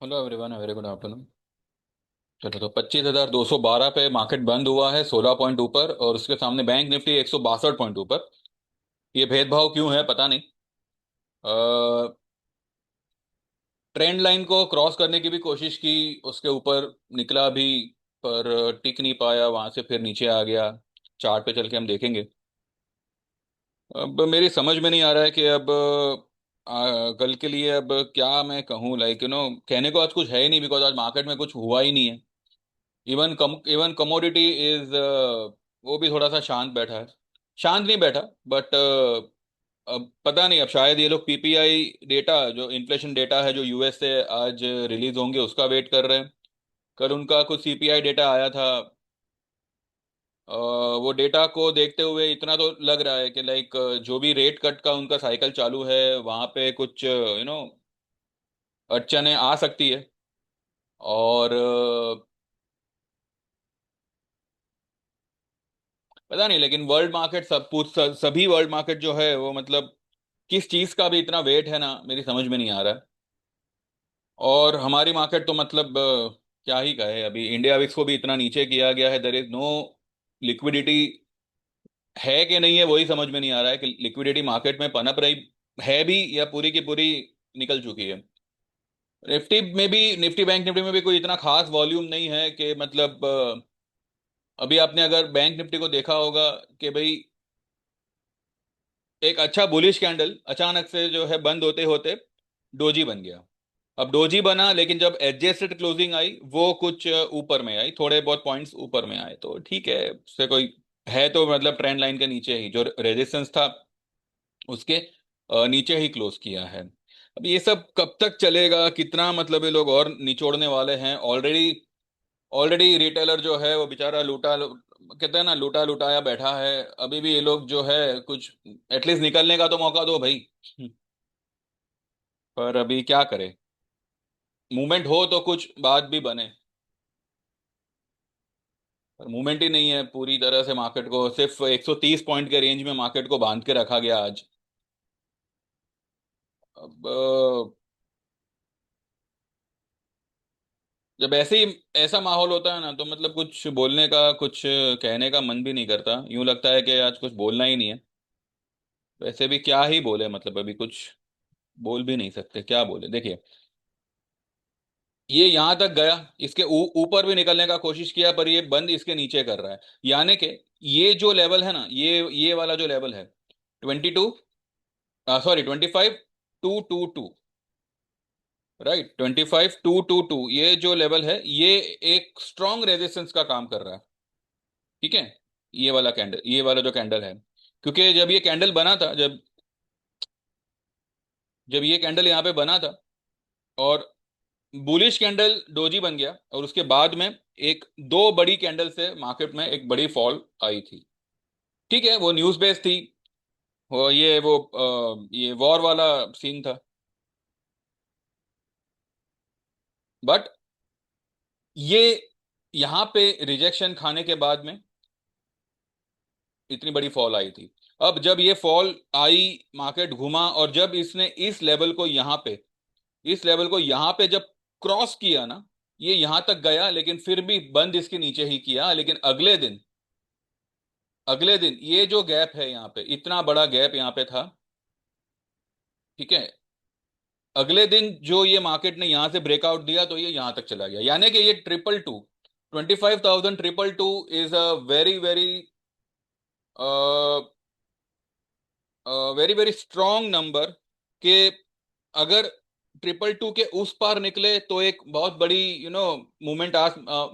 Hello everyone, very good afternoon. चलो, तो 25,212 पे मार्केट बंद हुआ है, 16 पॉइंट ऊपर। और उसके सामने बैंक निफ्टी 162 पॉइंट ऊपर। ये भेदभाव क्यों है पता नहीं। ट्रेंड लाइन को क्रॉस करने की भी कोशिश की, उसके ऊपर निकला भी, पर टिक नहीं पाया, वहां से फिर नीचे आ गया। चार्ट पे चल के हम देखेंगे। अब मेरी समझ में नहीं आ रहा है कि अब कल के लिए अब क्या मैं कहूँ, लाइक कहने को आज कुछ है ही नहीं, बिकॉज आज मार्केट में कुछ हुआ ही नहीं है। इवन कमोडिटी इज, वो भी थोड़ा सा शांत बैठा है। शांत नहीं बैठा, बट अब पता नहीं, अब शायद ये लोग पीपीआई डेटा, जो इन्फ्लेशन डेटा है जो यूएस से आज रिलीज होंगे, उसका वेट कर रहे हैं। कल उनका कुछ सीपीआई डेटा आया था। वो डेटा को देखते हुए इतना तो लग रहा है कि लाइक जो भी रेट कट का उनका साइकिल चालू है, वहां पे कुछ अड़चने आ सकती है। और पता नहीं, लेकिन वर्ल्ड मार्केट सभी वर्ल्ड मार्केट जो है वो मतलब किस चीज का भी इतना वेट है ना, मेरी समझ में नहीं आ रहा है। और हमारी मार्केट तो मतलब क्या ही कहे, अभी इंडिया विक्स को भी इतना नीचे किया गया है। देयर इज नो लिक्विडिटी, है कि नहीं है वही समझ में नहीं आ रहा है कि लिक्विडिटी मार्केट में पनप रही है भी, या पूरी की पूरी निकल चुकी है। निफ्टी में भी, निफ्टी बैंक निफ्टी में भी कोई इतना खास वॉल्यूम नहीं है कि मतलब अभी आपने अगर बैंक निफ्टी को देखा होगा कि भाई एक अच्छा बुलिश कैंडल अचानक से जो है बंद होते होते डोजी बन गया। अब डोजी बना, लेकिन जब एडजस्टेड क्लोजिंग आई वो कुछ ऊपर में आई, थोड़े बहुत पॉइंट्स ऊपर में आए, तो ठीक है, उससे कोई है तो मतलब ट्रेंड लाइन के नीचे ही जो रेजिस्टेंस था उसके नीचे ही क्लोज किया है। अब ये सब कब तक चलेगा, कितना मतलब ये लोग और निचोड़ने वाले हैं। ऑलरेडी ऑलरेडी रिटेलर जो है वो बेचारा कहते हैं ना, लूटा लुटाया बैठा है। अभी भी ये लोग जो है कुछ एटलीस्ट निकलने का तो मौका दो भाई। पर अभी क्या करे, मूवमेंट हो तो कुछ बात भी बने। पर मूवमेंट ही नहीं है पूरी तरह से, मार्केट को सिर्फ 130 पॉइंट के रेंज में मार्केट को बांध के रखा गया आज। अब जब ऐसे ही ऐसा माहौल होता है ना, तो मतलब कुछ बोलने का, कुछ कहने का मन भी नहीं करता, यूं लगता है कि आज कुछ बोलना ही नहीं है। वैसे भी क्या ही बोले, मतलब अभी कुछ बोल भी नहीं सकते, क्या बोले। देखिए, ये यहां तक गया, इसके ऊपर भी निकलने का कोशिश किया, पर ये बंद इसके नीचे कर रहा है। यानी कि ये जो लेवल है ना, ये वाला जो लेवल है 22, सॉरी 25,222, राइट, 25,222, ये जो लेवल है ये एक स्ट्रॉन्ग रेजिस्टेंस का काम कर रहा है। ठीक है, ये वाला कैंडल, ये वाला जो कैंडल है, क्योंकि जब ये कैंडल बना था, जब जब ये कैंडल यहाँ पे बना था और बुलिश कैंडल डोजी बन गया, और उसके बाद में एक दो बड़ी कैंडल से मार्केट में एक बड़ी फॉल आई थी। ठीक है, वो न्यूज बेस्ड थी, ये वॉर वाला सीन था। बट ये यहाँ पे रिजेक्शन खाने के बाद में इतनी बड़ी फॉल आई थी। अब जब ये फॉल आई, मार्केट घुमा, और जब इसने इस लेवल को यहाँ पे जब क्रॉस किया ना, ये यहाँ तक गया, लेकिन फिर भी बंद इसके नीचे ही किया। लेकिन अगले दिन ये जो गैप है यहाँ पे, इतना बड़ा गैप यहाँ पे था। ठीक है, अगले दिन जो ये मार्केट ने यहाँ से ब्रेकआउट दिया, तो ये यहाँ तक चला गया। यानी कि ये 25,222 is a very very very very strong number. के अगर 222 के उस पार निकले तो एक बहुत बड़ी मूवमेंट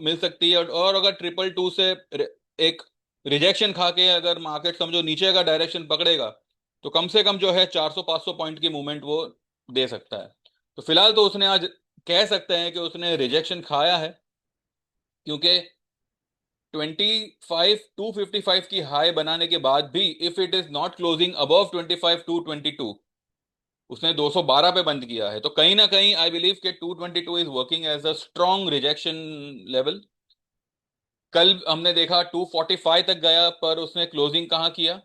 मिल सकती है। और अगर 222 से एक रिजेक्शन खा के अगर मार्केट समझो नीचे का डायरेक्शन पकड़ेगा, तो कम से कम जो है 400-500 पॉइंट की मूवमेंट वो दे सकता है। तो फिलहाल तो उसने आज, कह सकते हैं कि उसने रिजेक्शन खाया है, क्योंकि 25,255 की हाई बनाने के बाद भी if it is not closing above 25,222, उसने 212 पे बंद किया है। तो कहीं ना कहीं आई बिलीव कि 222 is working as a strong rejection level. कल हमने देखा 245 तक गया, पर उसने क्लोजिंग कहाँ किया?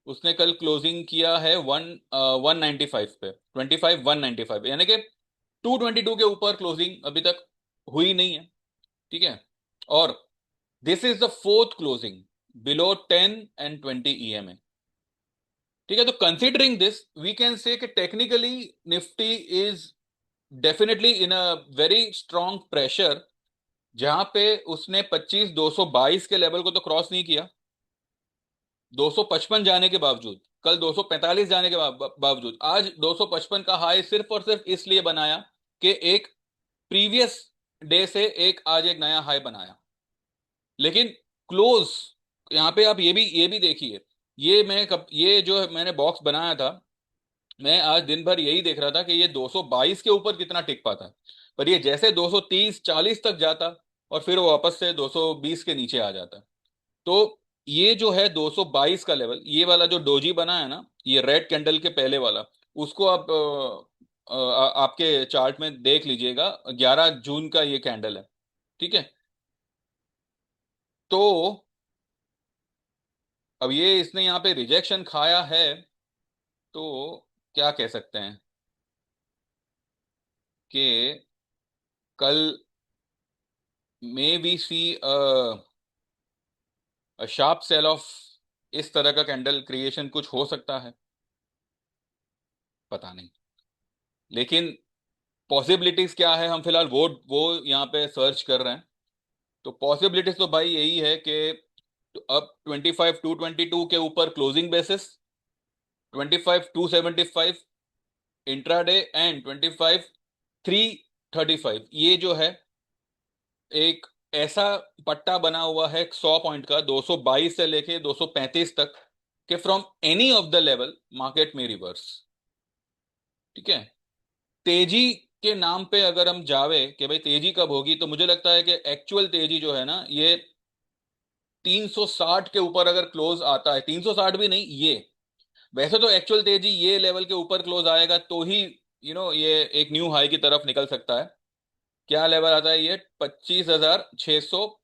उसने कल क्लोजिंग किया है 195 पे, 25,195, यानी कि 222 के ऊपर क्लोजिंग अभी तक हुई नहीं है। ठीक है। और this is the fourth closing below 10 and 20 EMA। ठीक है। तो considering this we can say कि technically Nifty is definitely in a very strong pressure, जहां पे उसने 25,222 के लेवल को तो क्रॉस नहीं किया, 255 जाने के बावजूद, कल 245 जाने के बावजूद आज 255 का हाई सिर्फ और सिर्फ इसलिए बनाया कि एक प्रीवियस डे से एक आज एक नया हाई बनाया। लेकिन क्लोज, यहाँ पे आप ये भी देखिए, ये जो मैंने बॉक्स बनाया था, मैं आज दिन भर यही देख रहा था कि ये 222 के ऊपर कितना टिक पाता है। पर ये जैसे 230 40 तक जाता और फिर वो वापस से 220 के नीचे आ जाता। तो ये जो है 222 का लेवल, ये वाला जो डोजी बना है ना, ये रेड कैंडल के पहले वाला, उसको आप आपके चार्ट में देख लीजिएगा, 11 जून का ये कैंडल है। ठीक है। तो अब ये इसने यहाँ पे रिजेक्शन खाया है, तो क्या कह सकते हैं कि कल may we see sharp sell off, इस तरह का कैंडल क्रिएशन कुछ हो सकता है, पता नहीं। लेकिन पॉसिबिलिटीज क्या है, हम फिलहाल वो यहाँ पे सर्च कर रहे हैं। तो पॉसिबिलिटीज तो भाई यही है कि अब 25,222 के ऊपर क्लोजिंग बेसिस, 25,275 इंट्राडे, एंड 25,335, ये जो है एक ऐसा पट्टा बना हुआ है 100 पॉइंट का, 222 से लेके 235 तक, कि from any of the level market में रिवर्स। ठीक है। तेजी के नाम पे अगर हम जावे कि भाई तेजी कब होगी, तो मुझे लगता है कि एक्चुअल तेजी जो है ना, ये 360 के ऊपर अगर क्लोज आता है, 360 भी नहीं, ये वैसे तो एक्चुअल तेजी ये लेवल के ऊपर क्लोज आएगा तो ही ये एक न्यू हाई की तरफ निकल सकता है। क्या लेवल आता है ये? 25,600,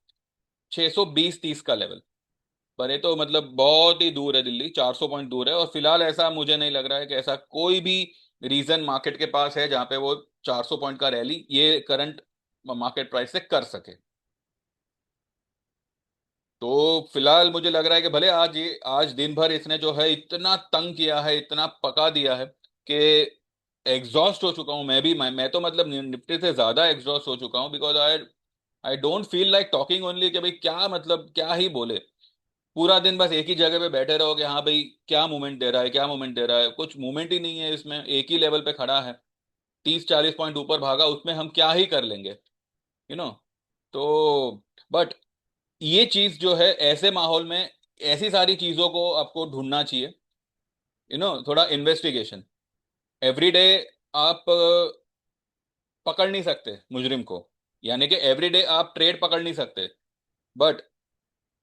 620-30 का लेवल। पर ये तो मतलब बहुत ही दूर है, दिल्ली 400 पॉइंट दूर है, और फिलहाल ऐसा मुझे नहीं लग रहा है कि ऐसा कोई भी रीजन मार्केट के पास है जहां पे वो 400 पॉइंट का रैली ये करंट मार्केट प्राइस से कर सके। तो फिलहाल मुझे लग रहा है कि भले आज दिन भर इसने जो है इतना तंग किया है, इतना पका दिया है कि एग्जॉस्ट हो चुका हूं मैं तो मतलब निफ्टी से ज्यादा एग्जॉस्ट हो चुका हूं, because I I don't feel like talking only, कि भाई क्या मतलब क्या ही बोले। पूरा दिन बस एक ही जगह पे बैठे रहो कि हाँ भाई क्या मूवमेंट दे रहा है, क्या मूवमेंट दे रहा है, कुछ मूवमेंट ही नहीं है इसमें, एक ही लेवल पे खड़ा है, 30 40 पॉइंट ऊपर भागा, उसमें हम क्या ही कर लेंगे, यू नो। तो बट ये चीज जो है, ऐसे माहौल में ऐसी सारी चीजों को आपको ढूंढना चाहिए, थोड़ा इन्वेस्टिगेशन एवरीडे। आप पकड़ नहीं सकते मुजरिम को, यानी कि एवरीडे आप ट्रेड पकड़ नहीं सकते, बट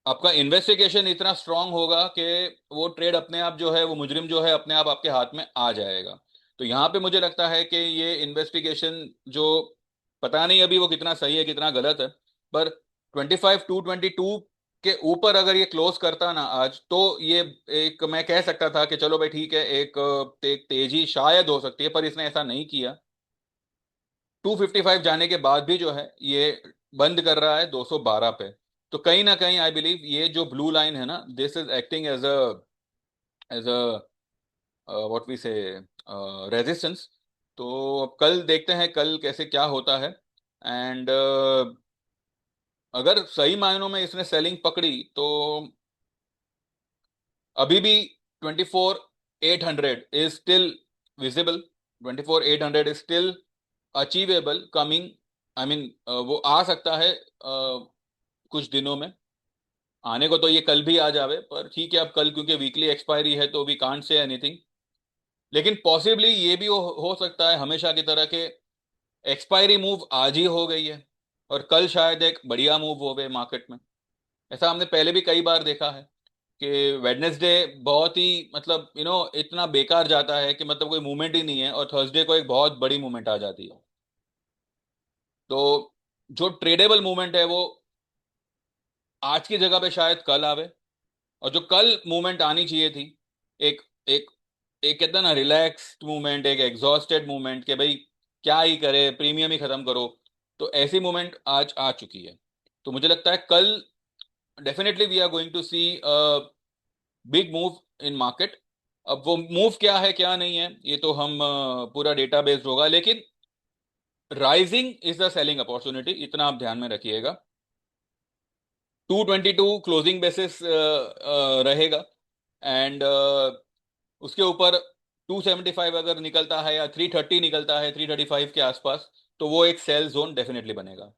आपका इन्वेस्टिगेशन इतना स्ट्रांग होगा कि वो ट्रेड अपने आप जो है, वो मुजरिम जो है अपने आप आपके हाथ में आ जाएगा। तो यहाँ पे मुझे लगता है कि ये इन्वेस्टिगेशन जो, पता नहीं अभी वो कितना सही है कितना गलत है, पर 25,222 के ऊपर अगर ये क्लोज करता ना आज, तो ये एक मैं कह सकता था कि चलो भाई ठीक है, एक तेजी शायद हो सकती है, पर इसने ऐसा नहीं किया। 255 जाने के बाद भी जो है ये बंद कर रहा है 212 पे। तो कहीं ना कहीं आई बिलीव ये जो ब्लू लाइन है ना, this is acting as a what we say resistance. तो अब कल देखते हैं कल कैसे क्या होता है। एंड अगर सही मायनों में इसने सेलिंग पकड़ी, तो अभी भी 24,800 is still visible, 24,800 is still achievable coming. I mean वो आ सकता है कुछ दिनों में। आने को तो ये कल भी आ जावे, पर ठीक है, अब कल क्योंकि वीकली एक्सपायरी है तो वी कांट से एनीथिंग। लेकिन पॉसिबली ये भी हो सकता है हमेशा की तरह के एक्सपायरी मूव आज ही हो गई है और कल शायद एक बढ़िया मूव हो गए मार्केट में। ऐसा हमने पहले भी कई बार देखा है कि वेडनेसडे बहुत ही मतलब इतना बेकार जाता है कि मतलब कोई मूवमेंट ही नहीं है, और थर्सडे को एक बहुत बड़ी मूवमेंट आ जाती है। तो जो ट्रेडेबल मूवमेंट है वो आज की जगह पे शायद कल आवे। और जो कल मूवमेंट आनी चाहिए थी, एक एक एक कहते हैं ना रिलैक्स्ड मूवमेंट, एक एग्जॉस्टेड मूवमेंट, कि भाई क्या ही करे, प्रीमियम ही खत्म करो। तो ऐसी मोमेंट आज आ चुकी है। तो मुझे लगता है कल definitely we are going to see big move in market. अब वो मूव क्या है क्या नहीं है ये तो हम पूरा डेटा बेस्ड होगा, लेकिन rising is the selling opportunity, इतना आप ध्यान में रखिएगा। 222 क्लोजिंग बेसिस रहेगा। एंड उसके ऊपर 275 अगर निकलता है या 330 निकलता है 335 के आसपास, तो वो एक सेल जोन डेफिनेटली बनेगा।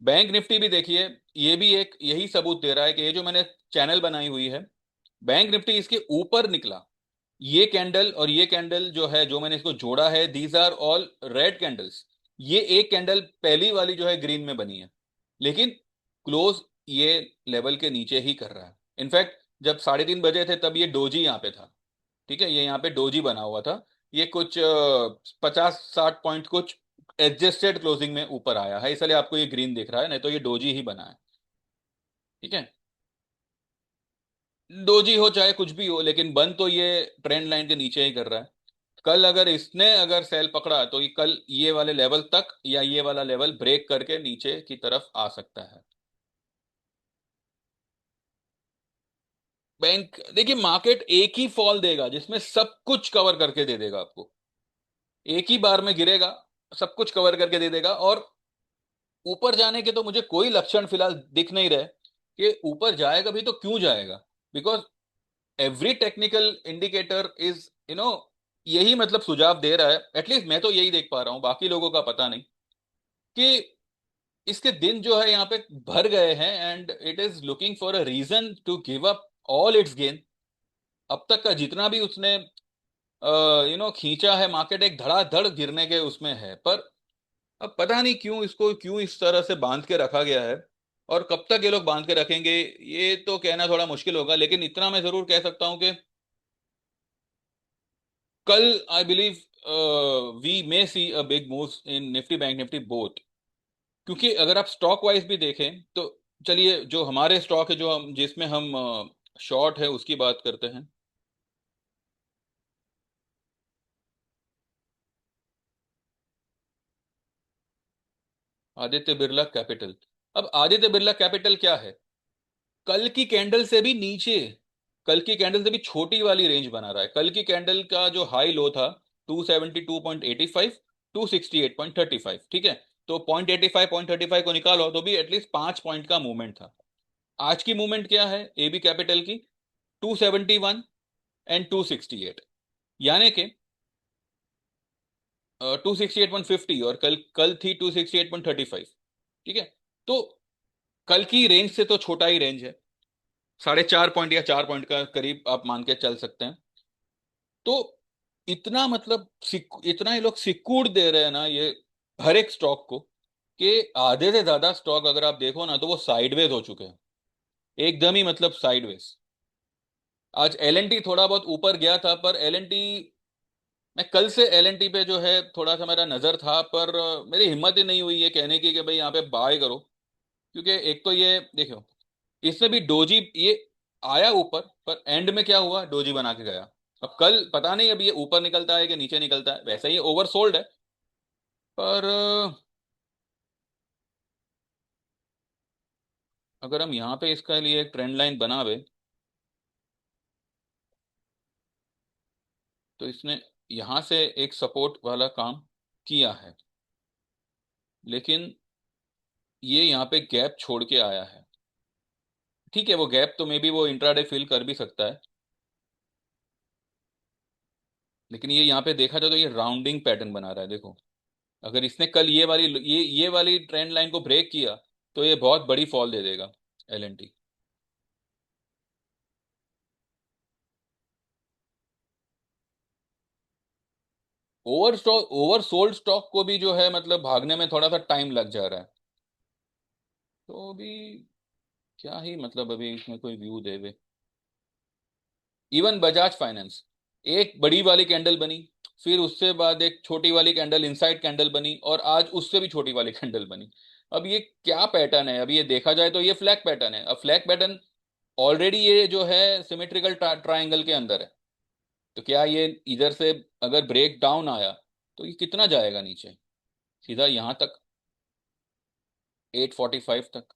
बैंक निफ्टी भी देखिए, ये भी एक यही सबूत दे रहा है कि ये जो मैंने चैनल बनाई हुई है, बैंक निफ्टी इसके ऊपर निकला। ये कैंडल और ये कैंडल जो है, जो मैंने इसको जोड़ा है, these are all red candles. ये एक कैंडल पहली वाली जो है ग्रीन में बनी है, लेकिन क्लोज ये लेवल के नीचे ही कर रहा है। इनफैक्ट जब 3:30 बजे थे तब ये डोजी यहाँ पे था। ठीक है, ये यहाँ पे डोजी बना हुआ था। ये कुछ 50-60 पॉइंट कुछ एडजस्टेड क्लोजिंग में ऊपर आया है, इसलिए आपको ये ग्रीन दिख रहा है, नहीं तो ये डोजी ही बना है। ठीक है, डोजी हो चाहे कुछ भी हो, लेकिन बंद तो ये ट्रेंड लाइन के नीचे ही कर रहा है। कल अगर इसने अगर सेल पकड़ा तो ये कल ये वाले लेवल तक या ये वाला लेवल ब्रेक करके नीचे की तरफ आ सकता है। बैंक देखिए, मार्केट एक ही फॉल देगा जिसमें सब कुछ कवर करके दे देगा आपको। एक ही बार में गिरेगा, सब कुछ कवर करके दे देगा। और ऊपर जाने के तो मुझे कोई लक्षण फिलहाल दिख नहीं रहे कि ऊपर जाएगा भी तो क्यों जाएगा। Because every technical indicator is यही मतलब सुझाव दे रहा है, एटलीस्ट मैं तो यही देख पा रहा हूं, बाकी लोगों का पता नहीं, कि इसके दिन जो है यहाँ पे भर गए हैं and it is looking for a reason to give up all its gain. अब तक का जितना भी उसने खींचा है, मार्केट एक धड़ाधड़ गिरने के उसमें है, पर अब पता नहीं क्यों इसको क्यों इस तरह से बांध के रखा गया है। और कब तक ये लोग बांध के रखेंगे ये तो कहना थोड़ा मुश्किल होगा, लेकिन इतना मैं जरूर कह सकता हूं कि कल I believe we may see a big move in Nifty Bank Nifty both. क्योंकि अगर आप स्टॉक वाइज भी देखें तो चलिए, जो हमारे स्टॉक है जो हम जिसमें हम शॉर्ट है उसकी बात करते हैं। आदित्य बिरला कैपिटल। अब आदित्य बिरला कैपिटल क्या है, कल की कैंडल से भी नीचे, कल की कैंडल से भी छोटी वाली रेंज बना रहा है। कल की कैंडल का जो हाई लो था 272.85, 268.35। ठीक है, तो 0.85 को निकालो तो भी एटलीस्ट 5 पॉइंट का मूवमेंट था। आज की मूवमेंट क्या है एबी कैपिटल की, 271 एंड 268, यानी कि 268.50, और कल कल थी 268.35। ठीक है, तो कल की रेंज से तो छोटा ही रेंज है, 4.5 पॉइंट या 4 पॉइंट का करीब आप मान के चल सकते हैं। तो इतना मतलब इतना ये लोग सिक्कूड़ दे रहे हैं ना ये हर एक स्टॉक को, कि आधे से ज्यादा स्टॉक अगर आप देखो ना तो वो साइडवेज हो चुके हैं, एकदम ही मतलब साइडवेज। आज एल एन टी थोड़ा बहुत ऊपर गया था, पर एल एन टी, मैं कल से एल एन टी पे जो है थोड़ा सा मेरा नजर था, पर मेरी हिम्मत ही नहीं हुई ये कहने की कि भाई यहाँ पे बाय करो। क्योंकि एक तो ये देखो, इसमें भी डोजी ये आया ऊपर, पर एंड में क्या हुआ, डोजी बना के गया। अब कल पता नहीं अब ये ऊपर निकलता है कि नीचे निकलता है, वैसे ही ओवरसोल्ड है। पर अगर हम यहाँ पे इसका लिए एक ट्रेंड लाइन बनावे, तो इसने यहाँ से एक सपोर्ट वाला काम किया है, लेकिन ये यहाँ पे गैप छोड़ के आया है। ठीक है, वो गैप तो मे बी वो इंट्राडे फिल कर भी सकता है, लेकिन ये यहाँ पे देखा जाए तो ये राउंडिंग पैटर्न बना रहा है देखो। अगर इसने कल ये वाली ट्रेंड लाइन को ब्रेक किया तो ये बहुत बड़ी फॉल दे देगा L N T. Oversold stock को भी जो है मतलब भागने में थोड़ा सा टाइम लग जा रहा है। तो अभी क्या ही मतलब अभी इसमें कोई व्यू देवे। इवन बजाज फाइनेंस, एक बड़ी वाली कैंडल बनी, फिर उससे बाद एक छोटी वाली कैंडल इनसाइड कैंडल बनी, और आज उससे भी छोटी वाली कैंडल बनी। अब ये क्या पैटर्न है, अभी ये देखा जाए तो ये फ्लैग पैटर्न है। अब फ्लैग पैटर्न ऑलरेडी ये जो है सिमेट्रिकल ट्रायंगल के अंदर है, तो क्या ये इधर से अगर ब्रेक डाउन आया तो ये कितना जाएगा नीचे। सीधा यहाँ तक, 845 तक।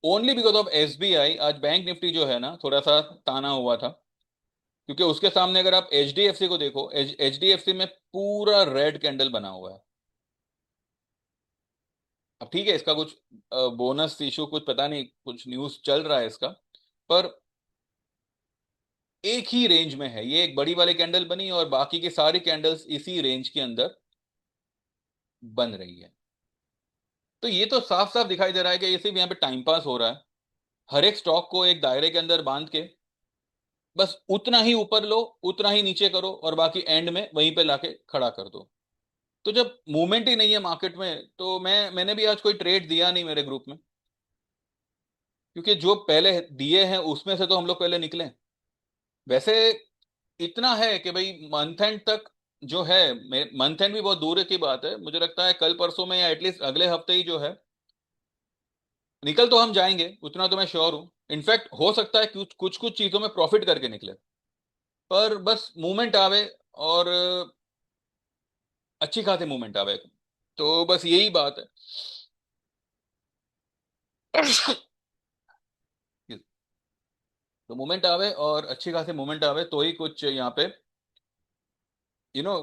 ओनली बिकॉज ऑफ एसबीआई आज बैंक निफ्टी जो है ना थोड़ा सा ताना हुआ था, क्योंकि उसके सामने अगर आप एचडीएफसी को देखो, एचडीएफसी में पूरा रेड कैंडल बना हुआ है। अब ठीक है, इसका कुछ बोनस इशू कुछ पता नहीं, कुछ न्यूज चल रहा है इसका, पर एक ही रेंज में है ये, एक बड़ी वाली कैंडल बनी और बाकी की सारी कैंडल्स इसी रेंज के अंदर बन रही है। तो ये तो साफ साफ दिखाई दे रहा है कि ये सिर्फ यहाँ पे टाइम पास हो रहा है। हर एक स्टॉक को एक दायरे के अंदर बांध के बस उतना ही ऊपर लो, उतना ही नीचे करो, और बाकी एंड में वहीं पे लाके खड़ा कर दो। तो जब मूवमेंट ही नहीं है मार्केट में, तो मैंने भी आज कोई ट्रेड दिया नहीं मेरे ग्रुप में, क्योंकि जो पहले दिए हैं उसमें से तो हम लोग पहले निकले। वैसे इतना है कि भाई मंथ एंड तक जो है, मंथ एंड भी बहुत दूर की बात है, मुझे लगता है कल परसों में या एटलीस्ट अगले हफ्ते ही जो है निकल तो हम जाएंगे, उतना तो मैं श्योर हूँ। इनफैक्ट हो सकता है कुछ कुछ कुछ चीजों में प्रॉफिट करके निकले, पर बस मूवमेंट आवे, और अच्छी खासी मूवमेंट आवे, तो बस यही बात है। तो मूवमेंट आवे और अच्छी खासी मूवमेंट आवे तो ही कुछ यहाँ पे यू नो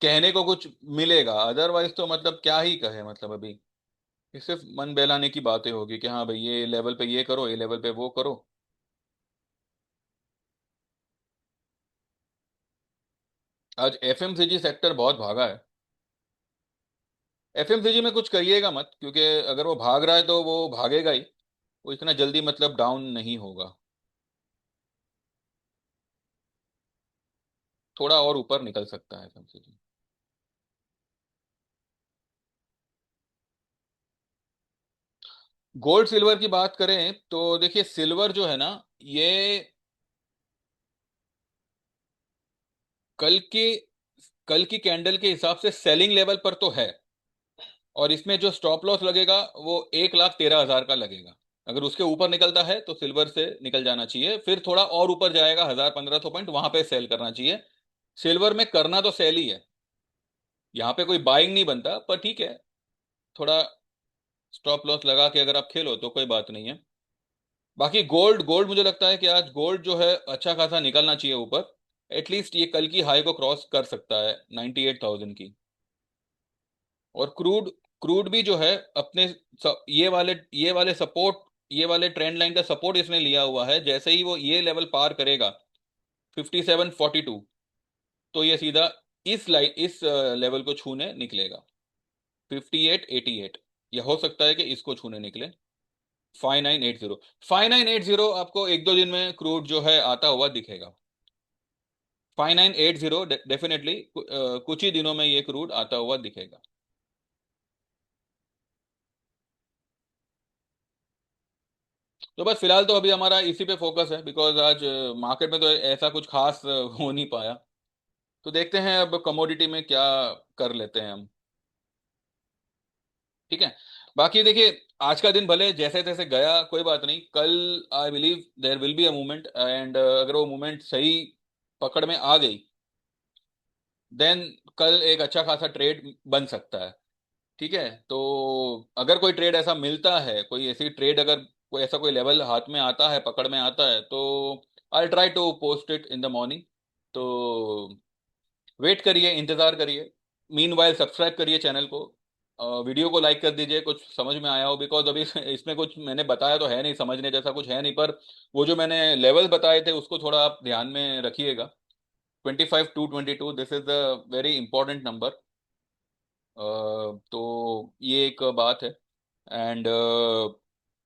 कहने को कुछ मिलेगा, अदरवाइज तो मतलब क्या ही कहे, मतलब अभी ये सिर्फ मन बहलाने की बातें होगी कि हाँ भाई ये लेवल पे ये करो, ये लेवल पे वो करो। आज एफएमसीजी सेक्टर बहुत भागा है। एफएमसीजी में कुछ करिएगा मत, क्योंकि अगर वो भाग रहा है तो वो भागेगा ही, वो इतना जल्दी मतलब डाउन नहीं होगा, थोड़ा और ऊपर निकल सकता है एफएमसीजी। गोल्ड सिल्वर की बात करें तो देखिए, सिल्वर जो है ना, ये कल के कल की कैंडल के हिसाब से सेलिंग लेवल पर तो है, और इसमें जो स्टॉप लॉस लगेगा वो 1,13,000 का लगेगा। अगर उसके ऊपर निकलता है तो सिल्वर से निकल जाना चाहिए, फिर थोड़ा और ऊपर जाएगा 1,000-1,500 पॉइंट, वहां पे सेल करना चाहिए। सिल्वर में करना तो सेल ही है, यहाँ पे कोई बाइंग नहीं बनता, पर ठीक है, थोड़ा स्टॉप लॉस लगा के अगर आप खेलो तो कोई बात नहीं है। बाकी गोल्ड गोल्ड मुझे लगता है कि आज गोल्ड जो है अच्छा खासा निकलना चाहिए ऊपर, एटलीस्ट ये कल की हाई को क्रॉस कर सकता है 98,000 की। और क्रूड क्रूड भी जो है अपने ये वाले सपोर्ट, ये वाले ट्रेंड लाइन का सपोर्ट इसने लिया हुआ है, जैसे ही वो ये लेवल पार करेगा 5742, तो ये सीधा इस लेवल को छूने निकलेगा, 5888, या हो सकता है कि इसको छूने निकले 5980। 5980 आपको एक दो दिन में क्रूड जो है आता हुआ दिखेगा। 5980 डेफिनेटली कुछ ही दिनों में ये क्रूड आता हुआ दिखेगा। तो बस फिलहाल तो अभी हमारा इसी पे फोकस है, बिकॉज आज मार्केट में तो ऐसा कुछ खास हो नहीं पाया। तो देखते हैं अब कमोडिटी में क्या कर लेते हैं हम। ठीक है। बाकी देखिए, आज का दिन भले जैसे तैसे गया, कोई बात नहीं, कल I believe there will be a movement, and अगर वो मूवमेंट सही पकड़ में आ गई, देन कल एक अच्छा खासा ट्रेड बन सकता है। ठीक है। तो अगर कोई ट्रेड ऐसा मिलता है, कोई ऐसी ट्रेड, अगर कोई ऐसा कोई लेवल हाथ में आता है, पकड़ में आता है, तो I try to post it in the morning. तो वेट करिए, इंतजार करिए। मीनवाइल सब्सक्राइब करिए चैनल को, वीडियो को लाइक कर दीजिए, कुछ समझ में आया हो, बिकॉज अभी इसमें कुछ मैंने बताया तो है नहीं, समझने जैसा कुछ है नहीं, पर वो जो मैंने लेवल बताए थे उसको थोड़ा आप ध्यान में रखिएगा। 25,222, this is the very important number. तो ये एक बात है। एंड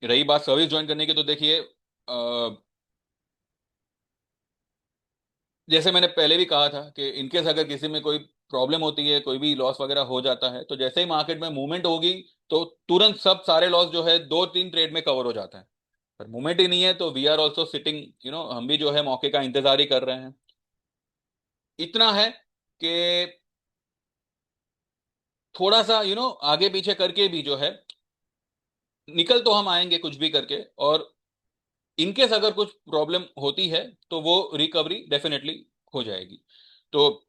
रही बात सर्विस ज्वाइन करने की, तो देखिए, जैसे मैंने पहले भी कहा था कि इनकेस अगर किसी में कोई प्रॉब्लम होती है, कोई भी लॉस वगैरह हो जाता है, तो जैसे ही मार्केट में मूवमेंट होगी, तो तुरंत सब सारे लॉस जो है 2-3 ट्रेड में कवर हो जाता है। पर मूवमेंट ही नहीं है तो वी आर ऑल्सो सिटिंग, हम भी जो है मौके का इंतजार ही कर रहे हैं। इतना है कि थोड़ा सा आगे पीछे करके भी जो है निकल तो हम आएंगे कुछ भी करके, और इनकेस अगर कुछ प्रॉब्लम होती है तो वो रिकवरी डेफिनेटली हो जाएगी। तो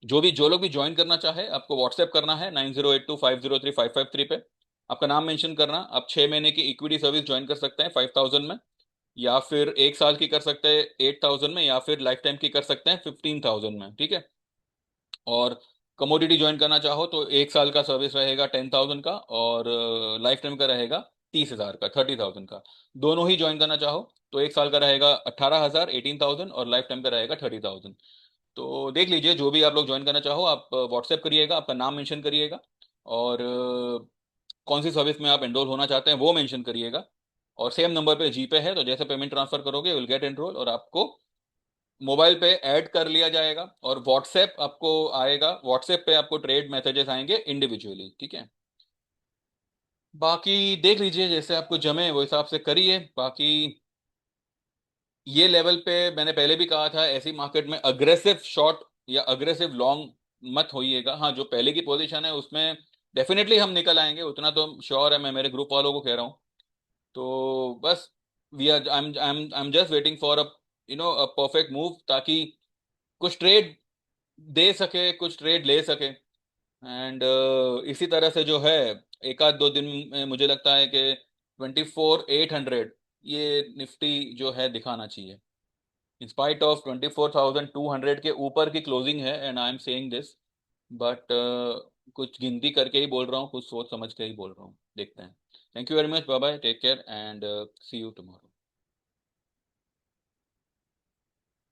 जो लोग भी ज्वाइन करना चाहे, आपको व्हाट्सएप करना है 9082503553 पे। आपका नाम मेंशन करना। आप 6 महीने की इक्विटी सर्विस ज्वाइन कर सकते हैं 5000 में, या फिर 1 साल की कर सकते हैं 8000 में, या फिर लाइफ टाइम की कर सकते हैं 15000 में, ठीक है। और कमोडिटी ज्वाइन करना चाहो तो 1 साल का सर्विस रहेगा 10,000 का, और लाइफ टाइम का रहेगा 30,000 का, 30,000 का। दोनों ही ज्वाइन करना चाहो तो 1 साल का रहेगा 18,000, 18,000, और लाइफ टाइम का रहेगा 30,000। तो देख लीजिए, जो भी आप लोग ज्वाइन करना चाहो आप व्हाट्सएप करिएगा, आपका नाम मेंशन करिएगा, और कौन सी सर्विस में आप एनरोल होना चाहते हैं वो मेंशन करिएगा। और सेम नंबर पे जीपे है, तो जैसे पेमेंट ट्रांसफर करोगे विल गेट एनरोल, और आपको मोबाइल पे ऐड कर लिया जाएगा, और व्हाट्सएप आपको आएगा, व्हाट्सएप पे आपको ट्रेड मैसेजेस आएंगे इंडिविजुअली, ठीक है। बाकी देख लीजिए, जैसे आपको जमे वो हिसाब से करिए। बाकी ये लेवल पे मैंने पहले भी कहा था, ऐसी मार्केट में अग्रेसिव शॉर्ट या अग्रेसिव लॉन्ग मत होइएगा। हाँ, जो पहले की पोजीशन है उसमें डेफिनेटली हम निकल आएंगे, उतना तो श्योर है, मैं मेरे ग्रुप वालों को कह रहा हूँ। तो बस we are I am just waiting for a a perfect move, ताकि कुछ ट्रेड दे सके, कुछ ट्रेड ले सके। एंड इसी तरह से जो है, एक आध दो दिन में मुझे लगता है कि 24,800 ये निफ्टी जो है दिखाना चाहिए। इन स्पाइट ऑफ 24,200 के ऊपर की क्लोजिंग है, and I am saying this, but कुछ गिनती करके ही बोल रहा हूँ, कुछ सोच समझ के ही बोल रहा हूँ। देखते हैं। Thank you very much, bye bye, take care, and see you tomorrow.